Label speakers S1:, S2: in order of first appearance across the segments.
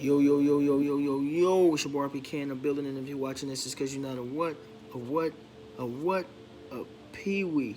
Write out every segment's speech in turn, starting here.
S1: Yo, yo, yo, yo, yo, yo, yo. It's your boy RPK in the building, and if you're watching this, it's because you're not a peewee.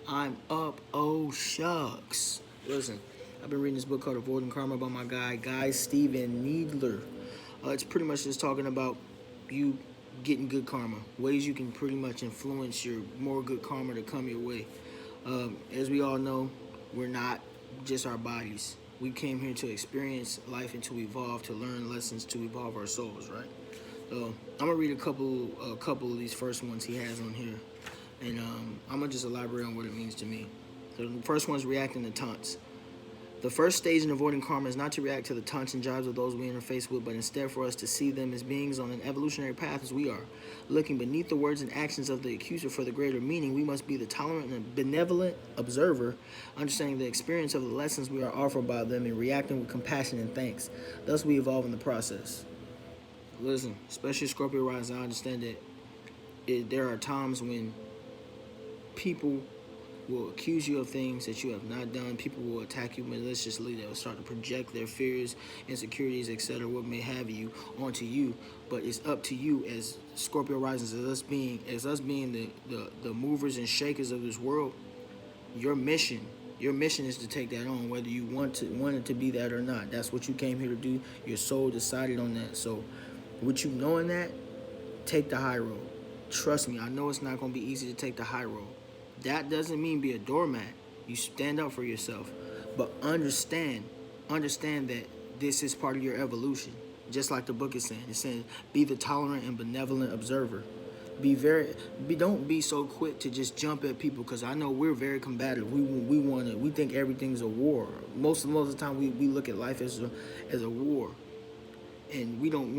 S1: I'm up, oh shucks. Listen, I've been reading this book called Avoiding Karma by my guy Steven Needler. It's pretty much just talking about you getting good karma, ways you can pretty much influence your more good karma to come your way. As we all know, we're not just our bodies. We came here to experience life and to evolve, to learn lessons, to evolve our souls, right? So I'm gonna read a couple of these first ones he has on here, and I'm gonna just elaborate on what it means to me. So the first one is reacting to taunts. The first stage in avoiding karma is not to react to the taunts and jibes of those we interface with, but instead for us to see them as beings on an evolutionary path as we are. Looking beneath the words and actions of the accuser for the greater meaning, we must be the tolerant and benevolent observer, understanding the experience of the lessons we are offered by them and reacting with compassion and thanks. Thus we evolve in the process. Listen, especially Scorpio rising, I understand that there are times when people will accuse you of things that you have not done. People will attack you maliciously. They'll start to project their fears, insecurities, etc., what may have you onto you. But it's up to you as Scorpio risings, as us being the movers and shakers of this world. Your mission is to take that on, whether you want it to be that or not. That's what you came here to do. Your soul decided on that. So, with you knowing that, take the high road. Trust me, I know it's not going to be easy to take the high road. That doesn't mean be a doormat. You stand up for yourself. But understand that this is part of your evolution. Just like the book is saying. It's saying be the tolerant and benevolent observer. Don't be so quick to just jump at people, because I know we're very combative. We think everything's a war. Most of the time we look at life as a war. And we don't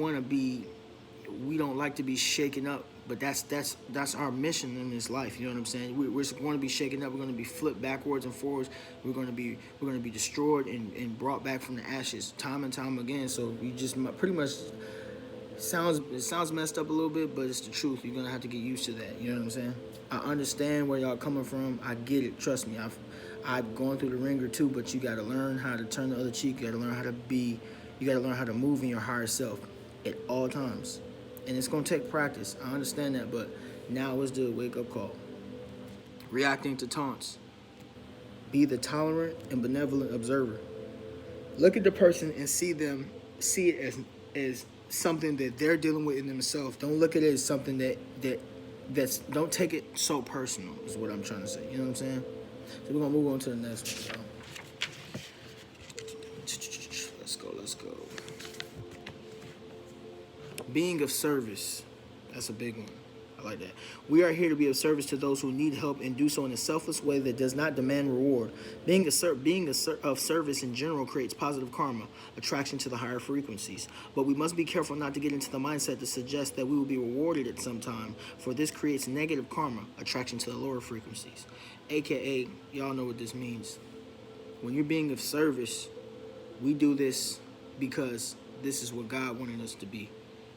S1: like to be shaken up, but that's our mission in this life. You know what I'm saying? We're going to be shaken up. We're going to be flipped backwards and forwards. We're going to be destroyed and brought back from the ashes time and time again. So you just pretty much sounds messed up a little bit, but it's the truth. You're gonna have to get used to that. You know what I'm saying? I understand where y'all coming from. I get it. Trust me. I've gone through the ringer too, but you got to learn how to turn the other cheek. You got to learn how to be. You got to learn how to move in your higher self at all times. And it's going to take practice. I understand that, but now is the wake-up call. Reacting to taunts. Be the tolerant and benevolent observer. Look at the person and see it as something that they're dealing with in themselves. Don't look at it as something don't take it so personal, is what I'm trying to say. You know what I'm saying? So we're going to move on to the next one, y'all. Let's go. Being of service. That's a big one. I like that. We are here to be of service to those who need help and do so in a selfless way that does not demand reward. Being of service in general creates positive karma, attraction to the higher frequencies. But we must be careful not to get into the mindset to suggest that we will be rewarded at some time, for this creates negative karma, attraction to the lower frequencies. AKA, y'all know what this means. When you're being of service, we do this because this is what God wanted us to be.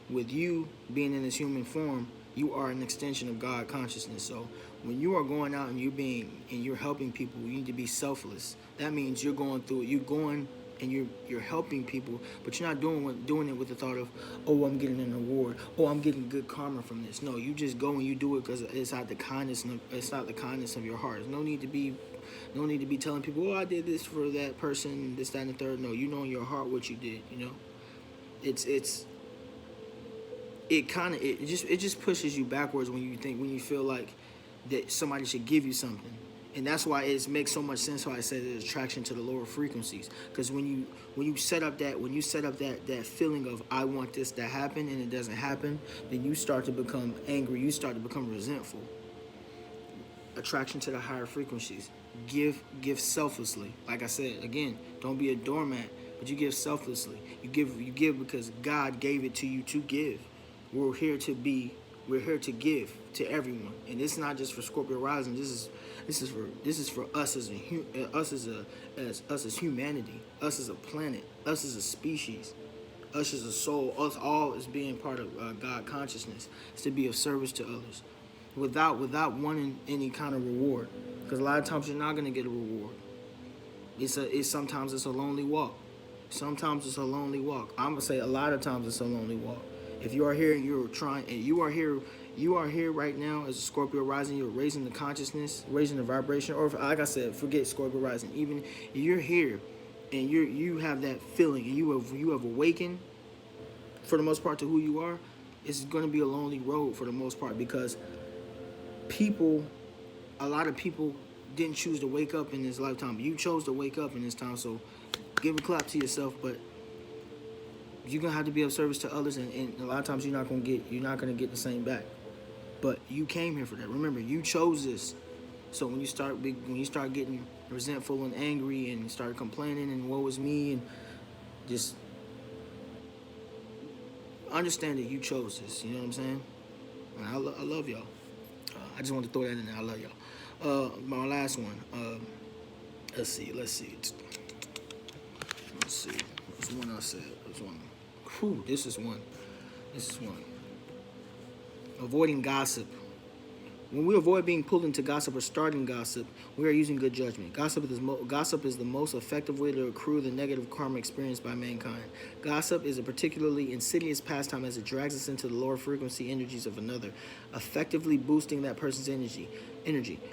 S1: With you being in this human form, you are an extension of God consciousness. So when you are going out and you're helping people, you need to be selfless. That means you're going through it. You're going and you're helping people, but you're not doing it with the thought of, oh, I'm getting an award, oh, I'm getting good karma from this. No, you just go and you do it because it's out the kindness of your heart. There's no need to be telling people, oh, I did this for that person, this, that, and the third. No, you know in your heart what you did. You know, it just pushes you backwards when you feel like that somebody should give you something. And that's why it makes so much sense why I said there's attraction to the lower frequencies. Because when you set up that feeling of I want this to happen and it doesn't happen, then you start to become angry, you start to become resentful. Attraction to the higher frequencies. Give selflessly. Like I said, again, don't be a doormat, but you give selflessly. You give because God gave it to you to give. We're here to give to everyone, and it's not just for Scorpio rising. This is for us as humanity, us as a planet, us as a species, us as a soul, us all as being part of God consciousness. It's to be of service to others, without wanting any kind of reward. Because a lot of times you're not gonna get a reward. Sometimes it's a lonely walk. Sometimes it's a lonely walk. I'm gonna say a lot of times it's a lonely walk. If you are here and you're trying, and you are here right now as a Scorpio rising. You're raising the consciousness, raising the vibration, or like I said, forget Scorpio rising. Even you're here, and you have that feeling, and you have awakened for the most part to who you are. It's going to be a lonely road for the most part because people, a lot of people didn't choose to wake up in this lifetime. You chose to wake up in this time, so give a clap to yourself. But you're gonna have to be of service to others, and a lot of times you're not gonna get the same back. But you came here for that. Remember, you chose this. So when you start getting resentful and angry and start complaining and woe is me, and just understand that you chose this. You know what I'm saying? And I love y'all. I just want to throw that in there. I love y'all. My last one. Let's see. There's one I said. There's one. Whew, this is one. Avoiding gossip. When we avoid being pulled into gossip or starting gossip, we are using good judgment. Gossip is the most effective way to accrue the negative karma experienced by mankind. Gossip is a particularly insidious pastime as it drags us into the lower frequency energies of another, effectively boosting that person's energy.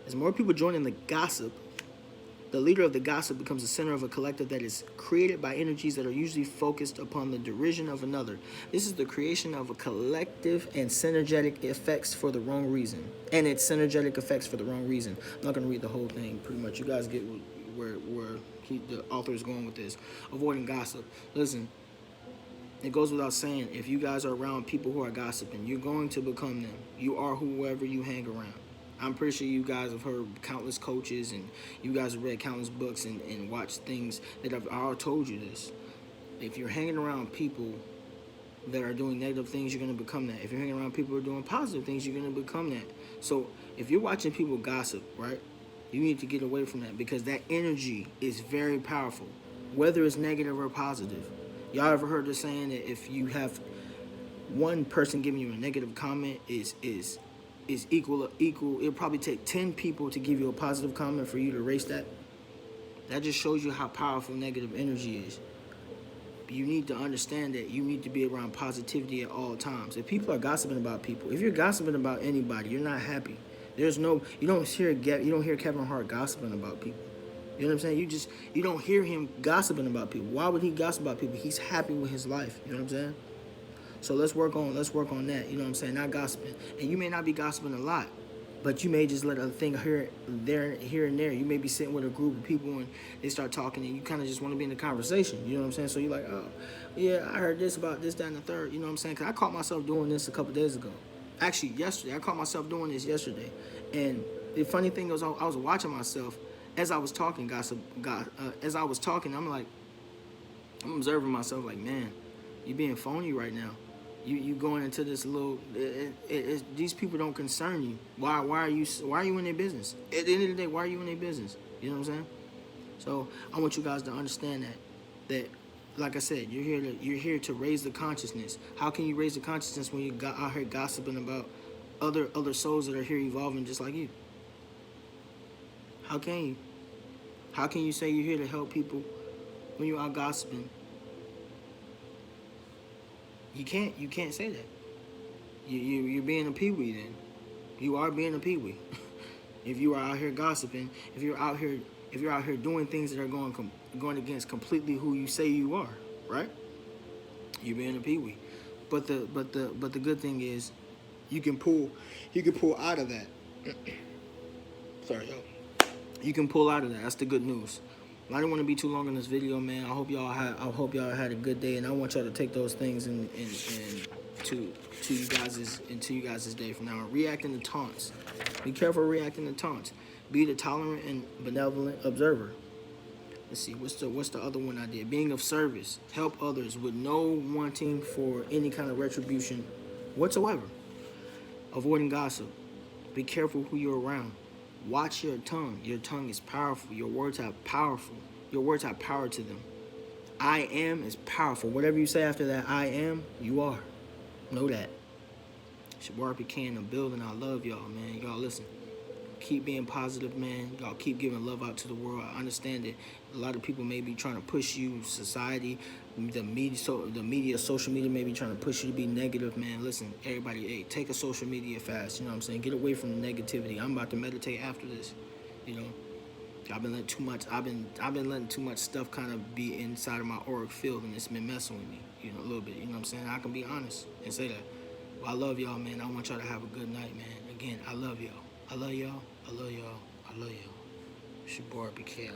S1: As more people join in the gossip, the leader of the gossip becomes the center of a collective that is created by energies that are usually focused upon the derision of another. This is the creation of a collective and synergetic effects for the wrong reason. And it's synergetic effects for the wrong reason. I'm not going to read the whole thing, pretty much. You guys get where the author is going with this. Avoiding gossip. Listen, it goes without saying, if you guys are around people who are gossiping, you're going to become them. You are whoever you hang around. I'm pretty sure you guys have heard countless coaches and you guys have read countless books and watched things that have all told you this. If you're hanging around people that are doing negative things, you're going to become that. If you're hanging around people who are doing positive things, you're going to become that. So if you're watching people gossip, right, you need to get away from that because that energy is very powerful, whether it's negative or positive. Y'all ever heard the saying that if you have one person giving you a negative comment is equal. It'll probably take 10 people to give you a positive comment for you to erase that. That just shows you how powerful negative energy is. You need to understand that you need to be around positivity at all times. If people are gossiping about people, if you're gossiping about anybody, you're not happy. You don't hear Kevin Hart gossiping about people. You know what I'm saying? You don't hear him gossiping about people. Why would he gossip about people? He's happy with his life. You know what I'm saying? So let's work on that, you know what I'm saying? Not gossiping. And you may not be gossiping a lot, but you may just let a thing here and there. You may be sitting with a group of people and they start talking and you kind of just want to be in the conversation, you know what I'm saying? So you're like, oh, yeah, I heard this about this, that, and the third, you know what I'm saying? Because I caught myself doing this a couple days ago. Actually, yesterday. I caught myself doing this yesterday. And the funny thing was I was watching myself as I was talking, I'm observing myself like, man, you being phony right now. You going into this little. These people don't concern you. Why are you in their business? At the end of the day, why are you in their business? You know what I'm saying? So I want you guys to understand that like I said, you're here to raise the consciousness. How can you raise the consciousness when you got out here gossiping about other souls that are here evolving just like you? How can you? How can you say you're here to help people when you're out gossiping? You can't say that. You're being a peewee then. You are being a peewee. If you are out here gossiping, if you're out here doing things that are going against completely who you say you are, right? You're being a peewee. But the good thing is you can pull out of that. Sorry, y'all. You can pull out of that. That's the good news. I didn't want to be too long in this video, man. I hope y'all had a good day, and I want y'all to take those things into you guys' day from now on. Reacting to taunts. Be careful reacting to taunts. Be the tolerant and benevolent observer. Let's see, what's the other one I did? Being of service. Help others with no wanting for any kind of retribution whatsoever. Avoiding gossip. Be careful who you're around. Watch your tongue. Your tongue is powerful. Your words have power to them. I am is powerful. Whatever you say after that, I am, you are. Know that. It's your boy RPK in the building. I love y'all, man. Y'all listen. Keep being positive, man. Y'all keep giving love out to the world. I understand it. A lot of people may be trying to push you, society, the media, social media may be trying to push you to be negative, man. Listen, everybody, hey, take a social media fast. You know what I'm saying? Get away from the negativity. I'm about to meditate after this. You know, I've been letting too much. I've been letting too much stuff kind of be inside of my auric field, and it's been messing with me. You know, a little bit. You know what I'm saying? I can be honest and say that. Well, I love y'all, man. I want y'all to have a good night, man. Again, I love y'all. I love y'all. I love y'all. I love y'all. It's your boy, BK.